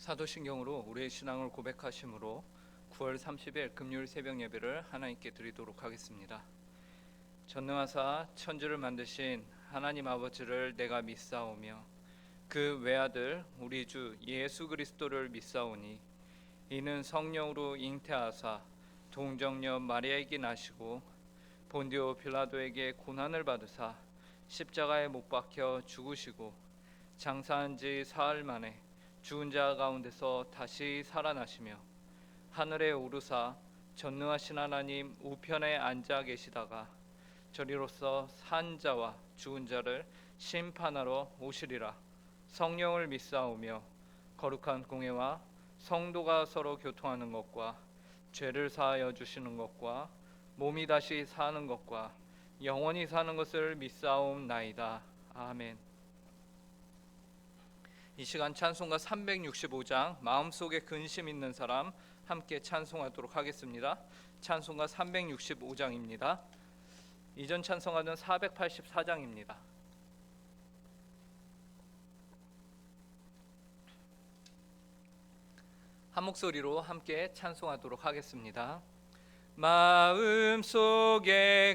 사도신경으로 우리의 신앙을 고백하심으로 9월 30일 금요일 새벽 예배를 하나님께 드리도록 하겠습니다. 전능하사 천지를 만드신 하나님 아버지를 내가 믿사오며 그 외아들 우리 주 예수 그리스도를 믿사오니 이는 성령으로 잉태하사 동정녀 마리아에게 나시고 본디오 빌라도에게 고난을 받으사 십자가에 못 박혀 죽으시고 장사한 지 사흘 만에 죽은 자 가운데서 다시 살아나시며 하늘에 오르사 전능하신 하나님 우편에 앉아 계시다가 저리로서 산 자와 죽은 자를 심판하러 오시리라. 성령을 믿사오며 거룩한 공회와 성도가 서로 교통하는 것과 죄를 사하여 주시는 것과 몸이 다시 사는 것과 영원히 사는 것을 믿사옵나이다. 아멘. 이 시간 찬송가 365장 마음속에 근심 있는 사람 함께 찬송하도록 하겠습니다. 찬송가 365장입니다. 이전 찬송가는 484장입니다. 한 목소리로 함께 찬송하도록 하겠습니다. 마음속에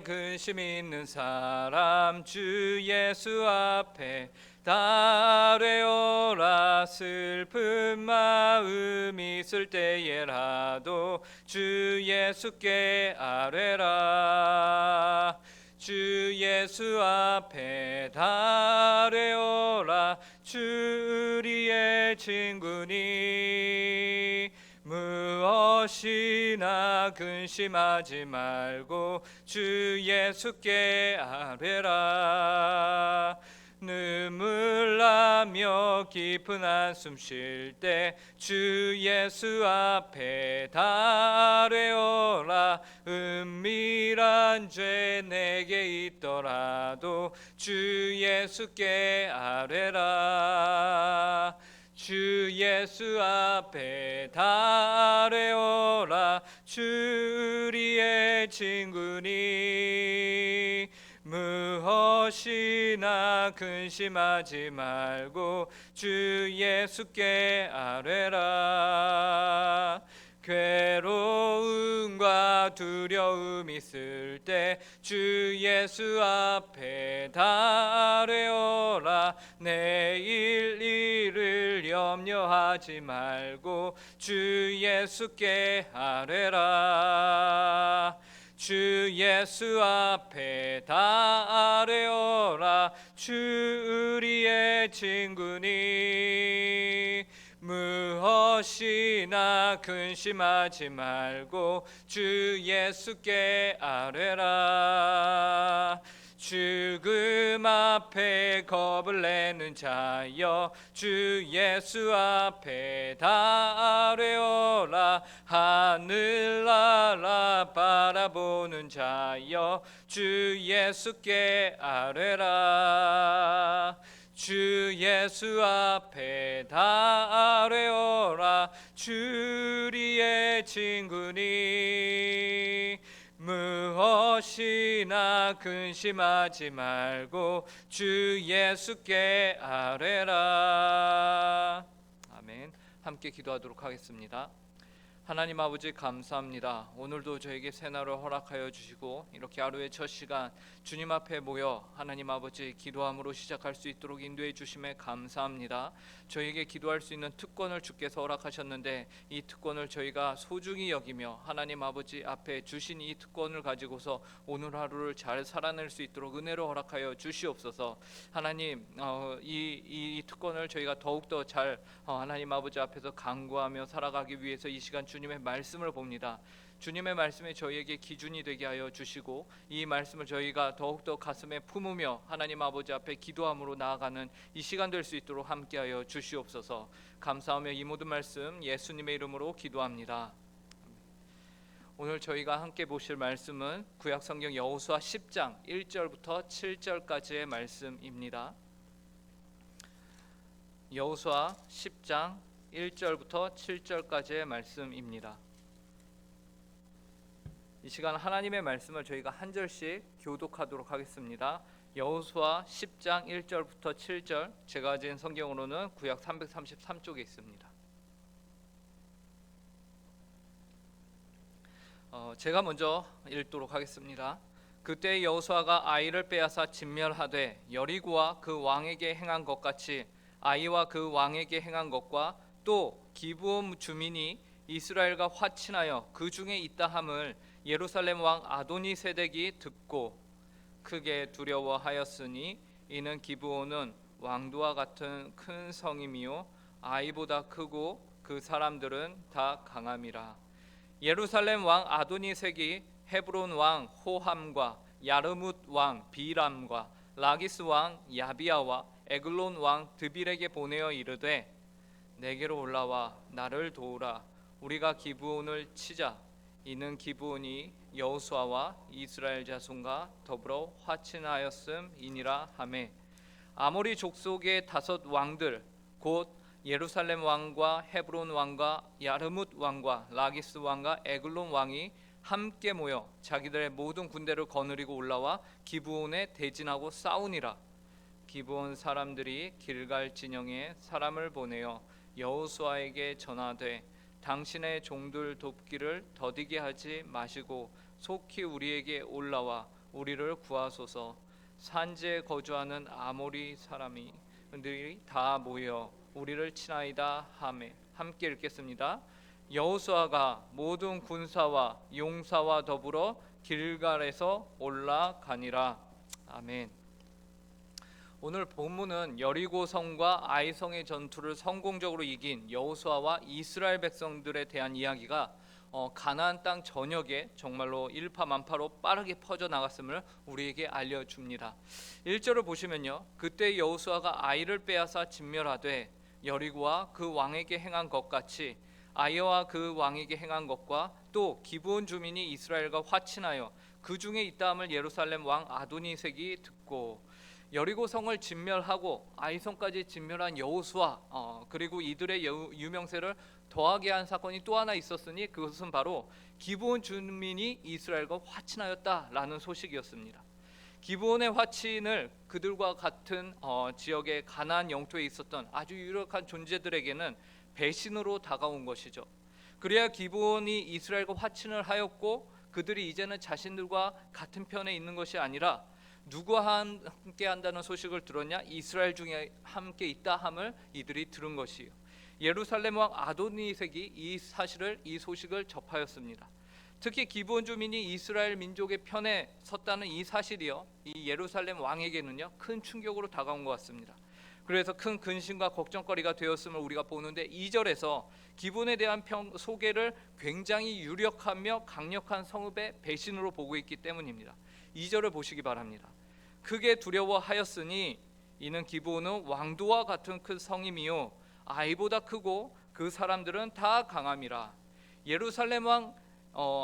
근심 있는 사람 주 예수 앞에 달래어라. 슬픈 마음 있을 때에라도 주 예수께 아뢰라. 주 예수 앞에 달래어라. 주 우리의 친구니 무엇이나 근심하지 말고 주 예수께 아뢰라. 눈물 나며 깊은 한숨 쉴 때 주 예수 앞에 달래어라. 은밀한 죄 내게 있더라도 주 예수께 아뢰라. 주 예수 앞에 달래어라. 주 우리의 친구니 무엇이나 근심하지 말고 주 예수께 아뢰라. 괴로움과 두려움 있을 때 주 예수 앞에 달래어라. 내일 일을 염려하지 말고 주 예수께 아뢰라. 주 예수 앞에 달래어라. 주 우리의 친구니 무엇이나 근심하지 말고 주 예수께 아뢰라. 죽음 앞에 겁을 내는 자여 주 예수 앞에 달래어라. 하늘나라 바라보는 자여 주 예수께 아뢰라. 주 예수 앞에 달래어라. 주 우리의 친구니 무엇이나 근심하지 말고 주 예수께 아뢰라. 아멘. 함께 기도하도록 하겠습니다. 하나님 아버지 감사합니다. 오늘도 저에게 새날을 허락하여 주시고 이렇게 하루의 첫 시간 주님 앞에 모여 하나님 아버지 기도함으로 시작할 수 있도록 인도해 주심에 감사합니다. 저에게 기도할 수 있는 특권을 주께서 허락하셨는데 이 특권을 저희가 소중히 여기며 하나님 아버지 앞에 주신 이 특권을 가지고서 오늘 하루를 잘 살아낼 수 있도록 은혜로 허락하여 주시옵소서. 하나님 이 특권을 저희가 더욱더 잘 하나님 아버지 앞에서 간구하며 살아가기 위해서 이 시간 주님의 말씀을 봅니다. 주님의 말씀이 저희에게 기준이 되게 하여 주시고 이 말씀을 저희가 더욱더 가슴에 품으며 하나님 아버지 앞에 기도함으로 나아가는 이 시간 될 수 있도록 함께하여 주시옵소서. 감사하며 이 모든 말씀 예수님의 이름으로 기도합니다. 오늘 저희가 함께 보실 말씀은 구약성경 여호수아 10장 1절부터 7절까지의 말씀입니다. 여호수아 10장 1절부터 7절까지의 말씀입니다. 이 시간 하나님의 말씀을 저희가 한 절씩 교독하도록 하겠습니다. 여호수아 10장 1절부터 7절, 제가 가진 성경으로는 구약 333쪽에 있습니다. 제가 먼저 읽도록 하겠습니다. 그때 여호수아가 아이를 빼앗아 진멸하되 여리고와 그 왕에게 행한 것 같이 아이와 그 왕에게 행한 것과 또 기브온 주민이 이스라엘과 화친하여 그 중에 있다 함을 예루살렘 왕 아도니세덱이 듣고 크게 두려워하였으니 이는 기브온은 왕도와 같은 큰 성임이요 아이보다 크고 그 사람들은 다 강함이라. 예루살렘 왕 아도니색이 헤브론 왕 호함과 야르뭇 왕 비람과 라기스 왕 야비아와 에글론 왕 드빌에게 보내어 이르되 내게로 올라와 나를 도우라. 우리가 기브온을 치자. 이는 기브온이 여호수아와 이스라엘 자손과 더불어 화친하였음이니라 하매 아모리 족속의 5 왕들 곧 예루살렘 왕과 헤브론 왕과 야르뭇 왕과 라기스 왕과 에글론 왕이 함께 모여 자기들의 모든 군대를 거느리고 올라와 기브온에 대진하고 싸우니라. 기브온 사람들이 길갈 진영에 사람을 보내어 여호수아에게 전하되 당신의 종들 돕기를 더디게 하지 마시고 속히 우리에게 올라와 우리를 구하소서. 산지에 거주하는 아모리 사람들이 다 모여 우리를 치나이다 하매. 함께 읽겠습니다. 여호수아가 모든 군사와 용사와 더불어 길갈에서 올라가니라. 아멘. 오늘 본문은 여리고 성과 아이 성의 전투를 성공적으로 이긴 여호수아와 이스라엘 백성들에 대한 이야기가 가나안 땅 전역에 정말로 일파만파로 빠르게 퍼져 나갔음을 우리에게 알려줍니다. 1절을 보시면요, 그때 여호수아가 아이를 빼앗아 진멸하되 여리고와 그 왕에게 행한 것 같이 아이와 그 왕에게 행한 것과 또 기브온 주민이 이스라엘과 화친하여 그 중에 있다함을 예루살렘 왕 아도니색이 듣고. 여리고 성을 진멸하고 아이 성까지 진멸한 여호수아, 그리고 이들의 유명세를 더하게 한 사건이 또 하나 있었으니 그것은 바로 기브온 주민이 이스라엘과 화친하였다라는 소식이었습니다. 기브온의 화친을 그들과 같은 지역의 가나안 영토에 있었던 아주 유력한 존재들에게는 배신으로 다가온 것이죠. 그래야 기브온이 이스라엘과 화친을 하였고 그들이 이제는 자신들과 같은 편에 있는 것이 아니라 누구와 함께 한다는 소식을 들었냐? 이스라엘 중에 함께 있다 함을 이들이 들은 것이요. 예루살렘 왕 아도니색이 이 소식을 접하였습니다. 특히 기브온 주민이 이스라엘 민족의 편에 섰다는 이 사실이요, 이 예루살렘 왕에게는요 큰 충격으로 다가온 것 같습니다. 그래서 큰 근심과 걱정거리가 되었음을 우리가 보는데 2절에서 기브온에 대한 소개를 굉장히 유력하며 강력한 성읍의 배신으로 보고 있기 때문입니다. 2절을 보시기 바랍니다. 크게 두려워하였으니 이는 기브온은 왕도와 같은 큰 성임이요 아이보다 크고 그 사람들은 다 강함이라. 예루살렘 왕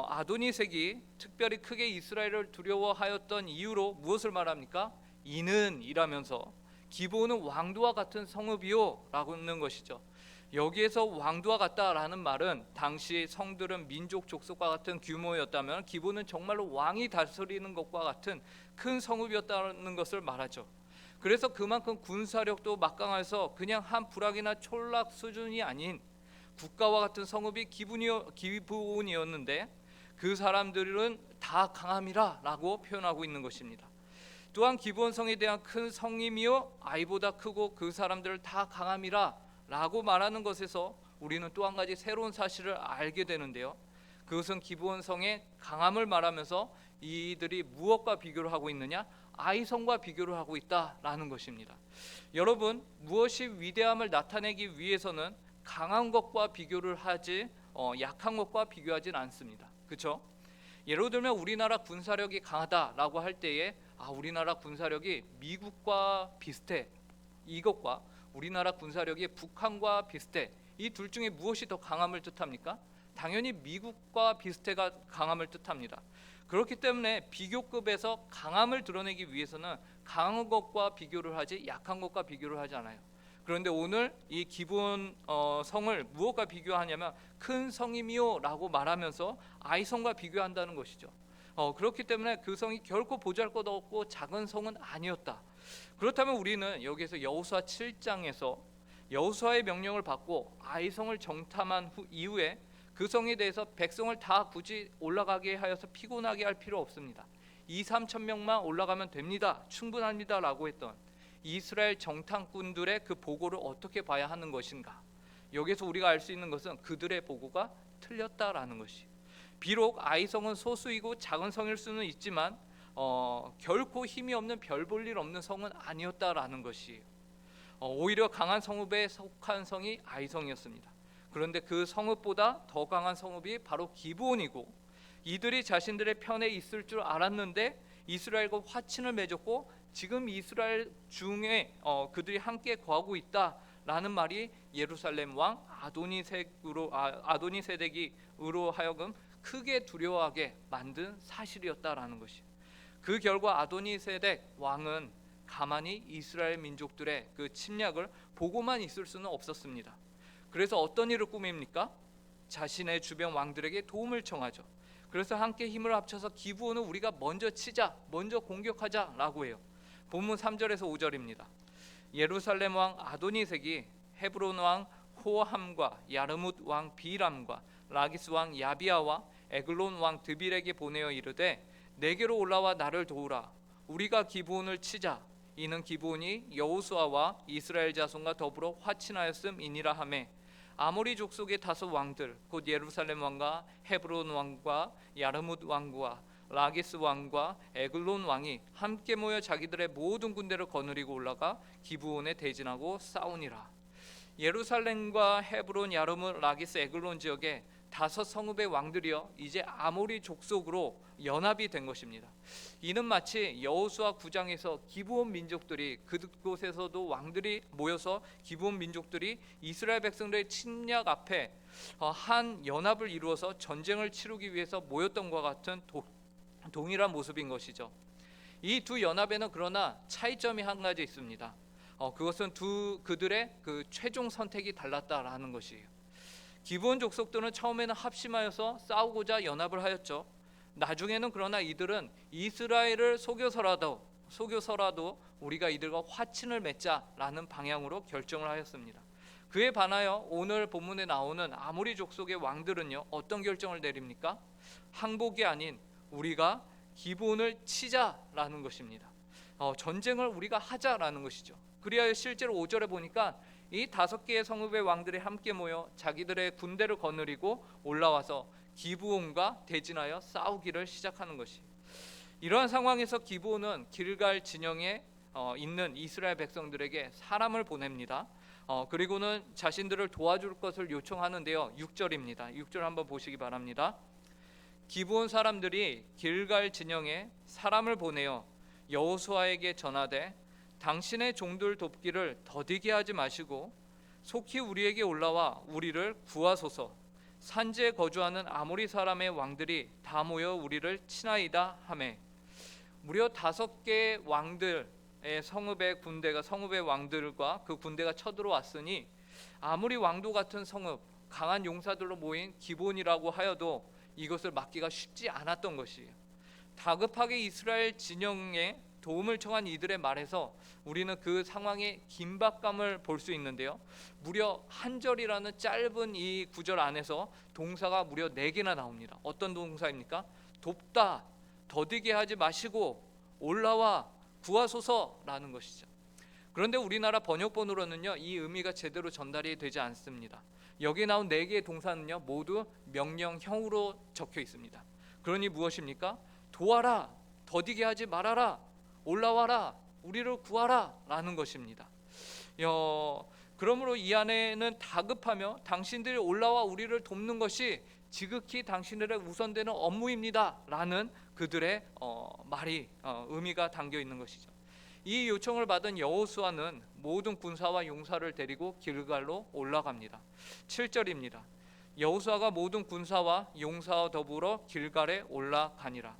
아도니색이 특별히 크게 이스라엘을 두려워하였던 이유로 무엇을 말합니까? 이는 이라면서 기브온은 왕도와 같은 성읍이요 라고 하는 것이죠. 여기에서 왕도와 같다라는 말은 당시 성들은 민족 족속과 같은 규모였다면 기브온은 정말로 왕이 다스리는 것과 같은 큰 성읍이었다는 것을 말하죠. 그래서 그만큼 군사력도 막강해서 그냥 한 부락이나 촌락 수준이 아닌 국가와 같은 성읍이 기브온이었는데 그 사람들은 다 강함이라 라고 표현하고 있는 것입니다. 또한 기브온 성에 대한 큰 성임이요 아이보다 크고 그 사람들을 다 강함이라 라고 말하는 것에서 우리는 또 한 가지 새로운 사실을 알게 되는데요, 그것은 기브온 성의 강함을 말하면서 이들이 무엇과 비교를 하고 있느냐? 아이성과 비교를 하고 있다라는 것입니다. 여러분, 무엇이 위대함을 나타내기 위해서는 강한 것과 비교를 하지 약한 것과 비교하진 않습니다. 그렇죠? 예를 들면 우리나라 군사력이 강하다라고 할 때에 우리나라 군사력이 미국과 비슷해, 이것과 우리나라 군사력이 북한과 비슷해, 이 둘 중에 무엇이 더 강함을 뜻합니까? 당연히 미국과 비슷해가 강함을 뜻합니다. 그렇기 때문에 비교급에서 강함을 드러내기 위해서는 강한 것과 비교를 하지 약한 것과 비교를 하지 않아요. 그런데 오늘 이 기브온 성을 무엇과 비교하냐면 큰 성임이요 라고 말하면서 아이성과 비교한다는 것이죠. 그렇기 때문에 그 성이 결코 보잘것없고 작은 성은 아니었다. 그렇다면 우리는 여기에서 여호수아 7장에서 여호수아의 명령을 받고 아이성을 정탐한 이후에 그 성에 대해서 백성을 다 굳이 올라가게 하여서 피곤하게 할 필요 없습니다. 2, 3천 명만 올라가면 됩니다. 충분합니다라고 했던 이스라엘 정탐꾼들의 그 보고를 어떻게 봐야 하는 것인가? 여기서 우리가 알 수 있는 것은 그들의 보고가 틀렸다라는 것이. 비록 아이성은 소수이고 작은 성일 수는 있지만 결코 힘이 없는 별 볼 일 없는 성은 아니었다라는 것이에요. 오히려 강한 성읍에 속한 성이 아이성이었습니다. 그런데 그 성읍보다 더 강한 성읍이 바로 기브온이고, 이들이 자신들의 편에 있을 줄 알았는데 이스라엘과 화친을 맺었고 지금 이스라엘 중에 그들이 함께 거하고 있다라는 말이 예루살렘 왕 아도니세덱으로 하여금 크게 두려워하게 만든 사실이었다라는 것이. 그 결과 아도니세덱 왕은 가만히 이스라엘 민족들의 그 침략을 보고만 있을 수는 없었습니다. 그래서 어떤 일을 꾸밉니까? 자신의 주변 왕들에게 도움을 청하죠. 그래서 함께 힘을 합쳐서 기브온을 우리가 먼저 치자, 먼저 공격하자라고 해요. 본문 3절에서 5절입니다. 예루살렘 왕 아도니색이 헤브론 왕 호함과 야르뭇 왕 비람과 라기스 왕 야비아와 에글론 왕 드빌에게 보내어 이르되 내게로 올라와 나를 도우라. 우리가 기브온을 치자. 이는 기브온이 여호수아와 이스라엘 자손과 더불어 화친하였음이니라 하매 아모리 족속의 다섯 왕들 곧 예루살렘 왕과 헤브론 왕과 야르뭇 왕과 라기스 왕과 에글론 왕이 함께 모여 자기들의 모든 군대를 거느리고 올라가 기브온에 대진하고 싸우니라. 예루살렘과 헤브론, 야르뭇, 라기스, 에글론 지역에 다섯 성읍의 왕들이여 이제 아모리 족속으로 연합이 된 것입니다. 이는 마치 여호수아 9장에서 기브온 민족들이 그곳에서도 왕들이 모여서 기브온 민족들이 이스라엘 백성들의 침략 앞에 한 연합을 이루어서 전쟁을 치르기 위해서 모였던 것과 같은 동일한 모습인 것이죠. 이 두 연합에는 그러나 차이점이 한 가지 있습니다. 그것은 그들의 그 최종 선택이 달랐다라는 것이에요. 기브온 족속들은 처음에는 합심하여서 싸우고자 연합을 하였죠. 나중에는 그러나 이들은 이스라엘을 속여서라도 우리가 이들과 화친을 맺자라는 방향으로 결정을 하였습니다. 그에 반하여 오늘 본문에 나오는 아모리 족속의 왕들은요, 어떤 결정을 내립니까? 항복이 아닌 우리가 기브온을 치자라는 것입니다. 전쟁을 우리가 하자라는 것이죠. 그리하여 실제로 5절에 보니까 이 다섯 개의 성읍의 왕들이 함께 모여 자기들의 군대를 거느리고 올라와서 기브온과 대진하여 싸우기를 시작하는 것이. 이러한 상황에서 기브온은 길갈 진영에 있는 이스라엘 백성들에게 사람을 보냅니다. 그리고는 자신들을 도와줄 것을 요청하는데요. 6절입니다. 6절 한번 보시기 바랍니다. 기브온 사람들이 길갈 진영에 사람을 보내어 여호수아에게 전하되 당신의 종들 돕기를 더디게 하지 마시고 속히 우리에게 올라와 우리를 구하소서. 산지에 거주하는 아모리 사람의 왕들이 다 모여 우리를 치나이다 하매. 무려 5개의 왕들의 성읍의 왕들과 그 군대가 쳐들어왔으니 아무리 왕도 같은 성읍, 강한 용사들로 모인 기브온이라고 하여도 이것을 막기가 쉽지 않았던 것이에요. 다급하게 이스라엘 진영에 도움을 청한 이들의 말에서 우리는 그 상황의 긴박감을 볼 수 있는데요. 무려 한 절이라는 짧은 이 구절 안에서 동사가 무려 4개나 나옵니다. 어떤 동사입니까? 돕다, 더디게 하지 마시고 올라와 구하소서라는 것이죠. 그런데 우리나라 번역본으로는요, 이 의미가 제대로 전달이 되지 않습니다. 여기 나온 4개의 동사는요, 모두 명령형으로 적혀 있습니다. 그러니 무엇입니까? 도와라, 더디게 하지 말아라, 올라와라, 우리를 구하라 라는 것입니다. 그러므로 이 안에는 다급하며 당신들이 올라와 우리를 돕는 것이 지극히 당신들의 우선되는 업무입니다 라는 그들의 말이 의미가 담겨 있는 것이죠. 이 요청을 받은 여호수아는 모든 군사와 용사를 데리고 길갈로 올라갑니다. 7절입니다. 여호수아가 모든 군사와 용사와 더불어 길갈에 올라가니라.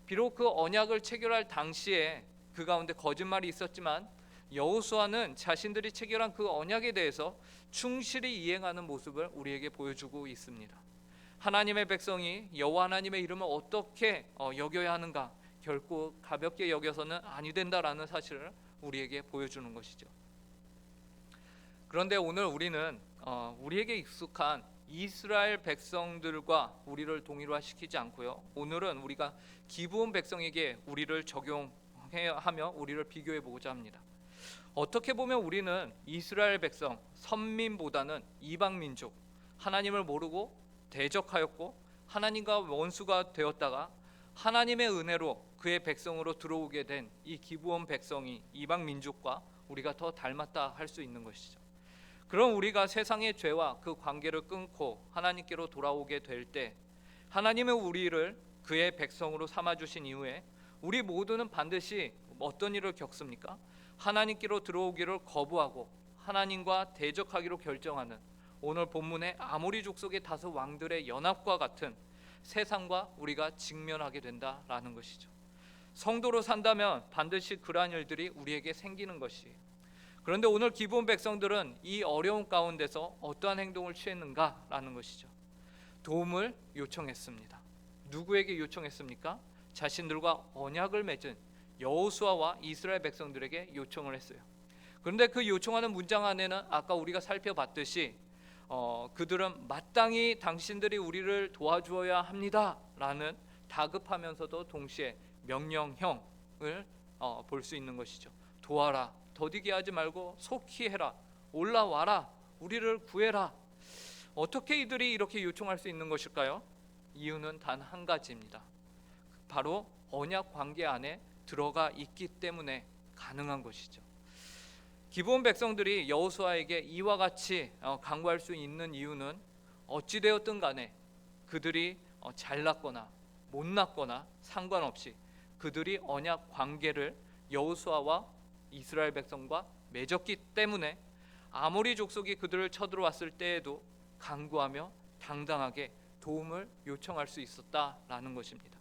비록 그 언약을 체결할 당시에 그 가운데 거짓말이 있었지만 여호수아는 자신들이 체결한 그 언약에 대해서 충실히 이행하는 모습을 우리에게 보여주고 있습니다. 하나님의 백성이 여호와 하나님의 이름을 어떻게 여겨야 하는가, 결코 가볍게 여겨서는 아니 된다라는 사실을 우리에게 보여주는 것이죠. 그런데 오늘 우리는 우리에게 익숙한 이스라엘 백성들과 우리를 동일화시키지 않고요. 오늘은 우리가 기브온 백성에게 우리를 적용하며 우리를 비교해 보고자 합니다. 어떻게 보면 우리는 이스라엘 백성, 선민보다는 이방 민족, 하나님을 모르고 대적하였고 하나님과 원수가 되었다가 하나님의 은혜로 그의 백성으로 들어오게 된 이 기브온 백성이 이방 민족과 우리가 더 닮았다 할 수 있는 것이죠. 그럼 우리가 세상의 죄와 그 관계를 끊고 하나님께로 돌아오게 될 때 하나님은 우리를 그의 백성으로 삼아 주신 이후에 우리 모두는 반드시 어떤 일을 겪습니까? 하나님께로 들어오기를 거부하고 하나님과 대적하기로 결정하는 오늘 본문의 아모리 족속의 다섯 왕들의 연합과 같은 세상과 우리가 직면하게 된다라는 것이죠. 성도로 산다면 반드시 그러한 일들이 우리에게 생기는 것이에요. 그런데 오늘 기브온 백성들은 이 어려운 가운데서 어떠한 행동을 취했는가라는 것이죠. 도움을 요청했습니다. 누구에게 요청했습니까? 자신들과 언약을 맺은 여호수아와 이스라엘 백성들에게 요청을 했어요. 그런데 그 요청하는 문장 안에는 아까 우리가 살펴봤듯이 그들은 마땅히 당신들이 우리를 도와주어야 합니다라는 다급하면서도 동시에 명령형을 볼 수 있는 것이죠. 도와라, 더디게 하지 말고 속히 해라, 올라와라, 우리를 구해라. 어떻게 이들이 이렇게 요청할 수 있는 것일까요? 이유는 단 한 가지입니다. 바로 언약 관계 안에 들어가 있기 때문에 가능한 것이죠. 기브온 백성들이 여호수아에게 이와 같이 강구할 수 있는 이유는 어찌되었든 간에 그들이 잘났거나 못났거나 상관없이 그들이 언약 관계를 여호수아와 이스라엘 백성과 맺었기 때문에 아모리 족속이 그들을 쳐들어왔을 때에도 강구하며 당당하게 도움을 요청할 수 있었다라는 것입니다.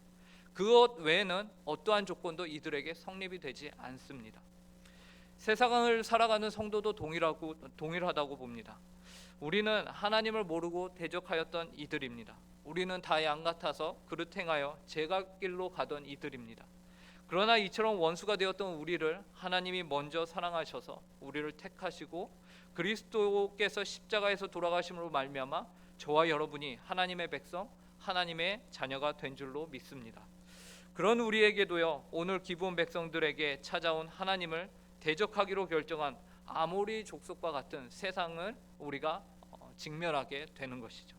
그것 외에는 어떠한 조건도 이들에게 성립이 되지 않습니다. 세상을 살아가는 성도도 동일하다고 봅니다. 우리는 하나님을 모르고 대적하였던 이들입니다. 우리는 다 양 같아서 그릇 행하여 제각길로 가던 이들입니다. 그러나 이처럼 원수가 되었던 우리를 하나님이 먼저 사랑하셔서 우리를 택하시고 그리스도께서 십자가에서 돌아가심으로 말미암아 저와 여러분이 하나님의 백성, 하나님의 자녀가 된 줄로 믿습니다. 그런 우리에게도요, 오늘 기브온 백성들에게 찾아온 하나님을 대적하기로 결정한 아모리 족속과 같은 세상을 우리가 직면하게 되는 것이죠.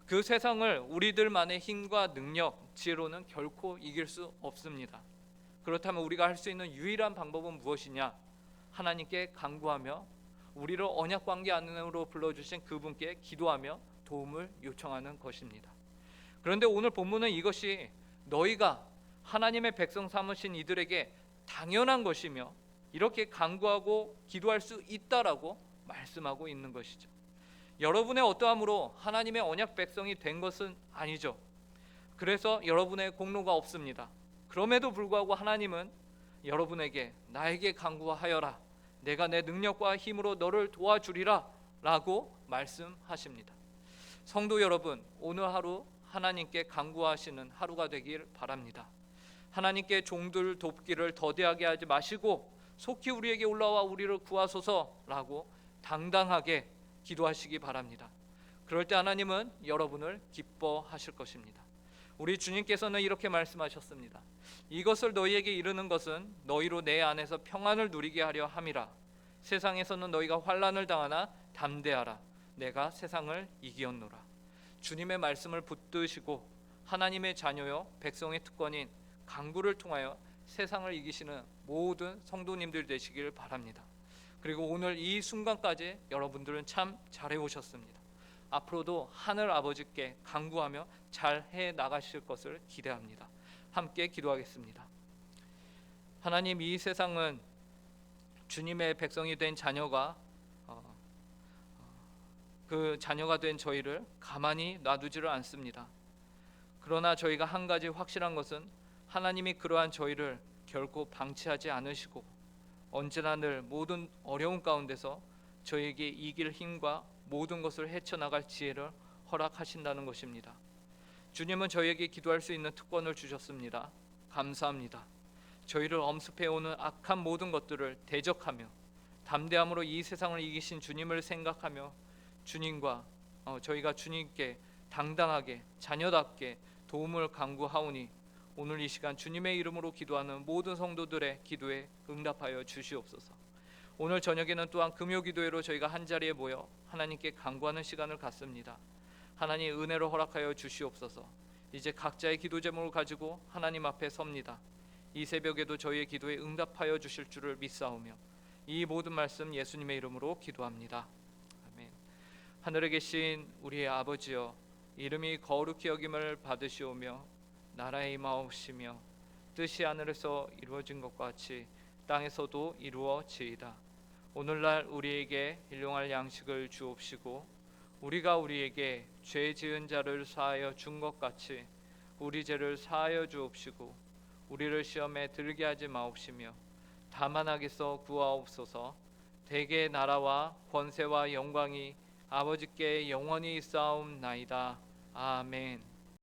그 세상을 우리들만의 힘과 능력, 지혜로는 결코 이길 수 없습니다. 그렇다면 우리가 할 수 있는 유일한 방법은 무엇이냐? 하나님께 간구하며 우리를 언약 관계 안으로 불러주신 그분께 기도하며 도움을 요청하는 것입니다. 그런데 오늘 본문은 이것이 너희가 하나님의 백성 삼으신 이들에게 당연한 것이며 이렇게 간구하고 기도할 수 있다라고 말씀하고 있는 것이죠. 여러분의 어떠함으로 하나님의 언약 백성이 된 것은 아니죠. 그래서 여러분의 공로가 없습니다. 그럼에도 불구하고 하나님은 여러분에게 나에게 간구하여라, 내가 내 능력과 힘으로 너를 도와주리라 라고 말씀하십니다. 성도 여러분, 오늘 하루 하나님께 간구하시는 하루가 되길 바랍니다. 하나님께 종들 돕기를 더디하게 하지 마시고 속히 우리에게 올라와 우리를 구하소서라고 당당하게 기도하시기 바랍니다. 그럴 때 하나님은 여러분을 기뻐하실 것입니다. 우리 주님께서는 이렇게 말씀하셨습니다. 이것을 너희에게 이르는 것은 너희로 내 안에서 평안을 누리게 하려 함이라. 세상에서는 너희가 환난을 당하나 담대하라. 내가 세상을 이기었노라. 주님의 말씀을 붙드시고 하나님의 자녀요 백성의 특권인 간구를 통하여 세상을 이기시는 모든 성도님들 되시길 바랍니다. 그리고 오늘 이 순간까지 여러분들은 참 잘해 오셨습니다. 앞으로도 하늘 아버지께 간구하며 잘 해 나가실 것을 기대합니다. 함께 기도하겠습니다. 하나님, 이 세상은 주님의 백성이 된 자녀가 그 자녀가 된 저희를 가만히 놔두지를 않습니다. 그러나 저희가 한 가지 확실한 것은 하나님이 그러한 저희를 결코 방치하지 않으시고 언제나 늘 모든 어려움 가운데서 저에게 이길 힘과 모든 것을 헤쳐나갈 지혜를 허락하신다는 것입니다. 주님은 저희에게 기도할 수 있는 특권을 주셨습니다. 감사합니다. 저희를 엄습해오는 악한 모든 것들을 대적하며 담대함으로 이 세상을 이기신 주님을 생각하며 주님과 저희가 주님께 당당하게 자녀답게 도움을 간구하오니 오늘 이 시간 주님의 이름으로 기도하는 모든 성도들의 기도에 응답하여 주시옵소서. 오늘 저녁에는 또한 금요기도회로 저희가 한자리에 모여 하나님께 간구하는 시간을 갖습니다. 하나님 은혜로 허락하여 주시옵소서. 이제 각자의 기도 제목을 가지고 하나님 앞에 섭니다. 이 새벽에도 저희의 기도에 응답하여 주실 줄을 믿사오며 이 모든 말씀 예수님의 이름으로 기도합니다. 아멘. 하늘에 계신 우리의 아버지여, 이름이 거룩히 여김을 받으시오며 나라의 임하옵시며 뜻이 하늘에서 이루어진 것과 같이 땅에서도 이루어지이다. 오늘날 우리에게 일용할 양식을 주옵시고 우리가 우리에게 죄 지은 자를 사하여 준 것 같이 우리 죄를 사하여 주옵시고 우리를 시험에 들게 하지 마옵시며 다만 악에서 구하옵소서. 대개 나라와 권세와 영광이 아버지께 영원히 있사옵나이다. 아멘.